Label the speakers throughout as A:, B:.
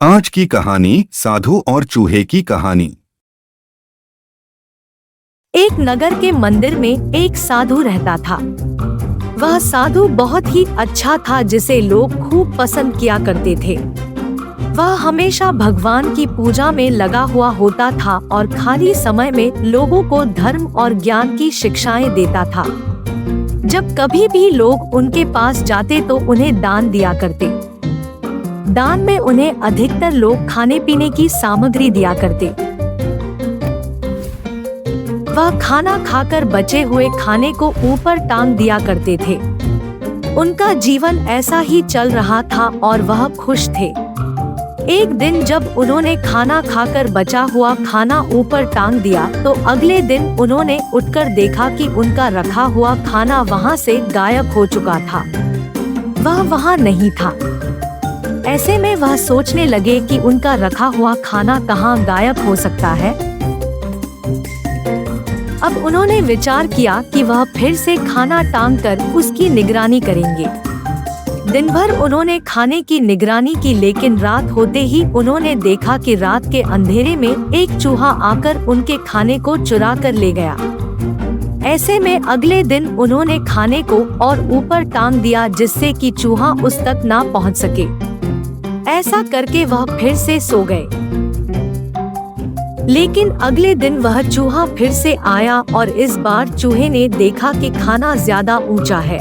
A: आज की कहानी साधु और चूहे की कहानी।
B: एक नगर के मंदिर में एक साधु रहता था। वह साधु बहुत ही अच्छा था जिसे लोग खूब पसंद किया करते थे। वह हमेशा भगवान की पूजा में लगा हुआ होता था और खाली समय में लोगों को धर्म और ज्ञान की शिक्षाएं देता था। जब कभी भी लोग उनके पास जाते तो उन्हें दान दिया करते। दान में उन्हें अधिकतर लोग खाने पीने की सामग्री दिया करते। वह खाना खाकर बचे हुए खाने को ऊपर टांग दिया करते थे। उनका जीवन ऐसा ही चल रहा था और वह खुश थे। एक दिन जब उन्होंने खाना खाकर बचा हुआ खाना ऊपर टांग दिया तो अगले दिन उन्होंने उठकर देखा कि उनका रखा हुआ खाना वहां से गायब हो चुका था। वह वहां नहीं था। ऐसे में वह सोचने लगे कि उनका रखा हुआ खाना कहाँ गायब हो सकता है। अब उन्होंने विचार किया कि वह फिर से खाना टांग कर उसकी निगरानी करेंगे। दिन भर उन्होंने खाने की निगरानी की, लेकिन रात होते ही उन्होंने देखा कि रात के अंधेरे में एक चूहा आकर उनके खाने को चुरा कर ले गया। ऐसे में अगले दिन उन्होंने खाने को और ऊपर टांग दिया जिससे कि चूहा उस तक ना पहुंच सके। ऐसा करके वह फिर से सो गए। लेकिन अगले दिन वह चूहा फिर से आया और इस बार चूहे ने देखा कि खाना ज्यादा ऊंचा है,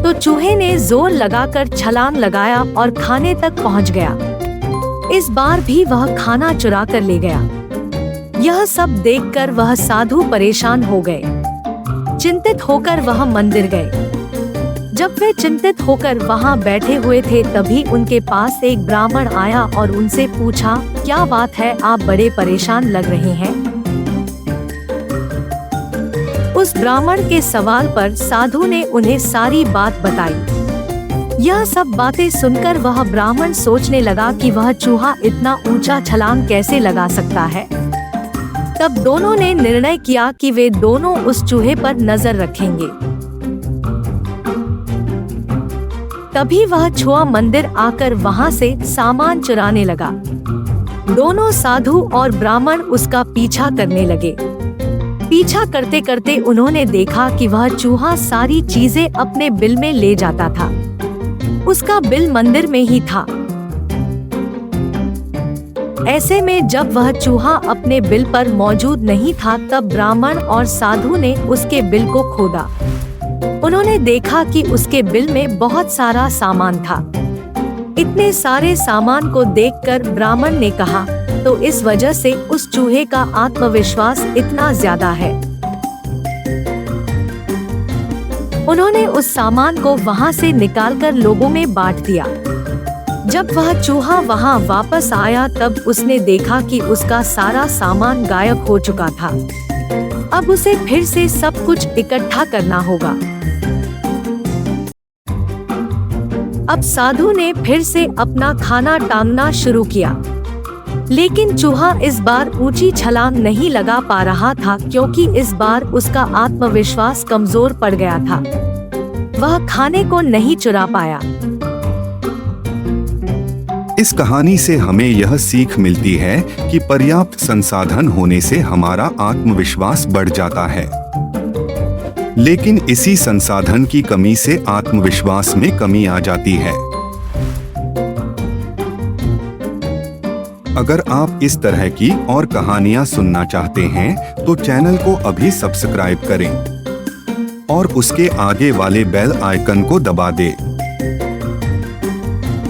B: तो चूहे ने जोर लगाकर छलांग लगाया और खाने तक पहुंच गया। इस बार भी वह खाना चुरा कर ले गया। यह सब देखकर वह साधु परेशान हो गए। चिंतित होकर वह मंदिर गए। जब वे चिंतित होकर वहां बैठे हुए थे तभी उनके पास एक ब्राह्मण आया और उनसे पूछा, क्या बात है, आप बड़े परेशान लग रहे हैं। उस ब्राह्मण के सवाल पर साधु ने उन्हें सारी बात बताई। यह सब बातें सुनकर वह ब्राह्मण सोचने लगा कि वह चूहा इतना ऊंचा छलांग कैसे लगा सकता है। तब दोनों ने निर्णय किया कि वे दोनों उस चूहे पर नजर रखेंगे। तभी वह चूहा मंदिर आकर वहां से सामान चुराने लगा। दोनों साधु और ब्राह्मण उसका पीछा करने लगे। पीछा करते करते उन्होंने देखा कि वह चूहा सारी चीजें अपने बिल में ले जाता था। उसका बिल मंदिर में ही था। ऐसे में जब वह चूहा अपने बिल पर मौजूद नहीं था तब ब्राह्मण और साधु ने उसके बिल को खोदा। उन्होंने देखा कि उसके बिल में बहुत सारा सामान था। इतने सारे सामान को देखकर ब्राह्मण ने कहा, तो इस वजह से उस चूहे का आत्मविश्वास इतना ज्यादा है। उन्होंने उस सामान को वहां से निकालकर लोगों में बांट दिया। जब वह चूहा वहां वापस आया तब उसने देखा कि उसका सारा सामान गायब हो चुका था। अब उसे फिर से सब कुछ इकट्ठा करना होगा। अब साधु ने फिर से अपना खाना टांगना शुरू किया, लेकिन चूहा इस बार ऊंची छलांग नहीं लगा पा रहा था क्योंकि इस बार उसका आत्मविश्वास कमजोर पड़ गया था। वह खाने को नहीं चुरा पाया।
A: इस कहानी से हमें यह सीख मिलती है कि पर्याप्त संसाधन होने से हमारा आत्मविश्वास बढ़ जाता है, लेकिन इसी संसाधन की कमी से आत्मविश्वास में कमी आ जाती है। अगर आप इस तरह की और कहानियां सुनना चाहते हैं तो चैनल को अभी सब्सक्राइब करें और उसके आगे वाले बेल आइकन को दबा दें।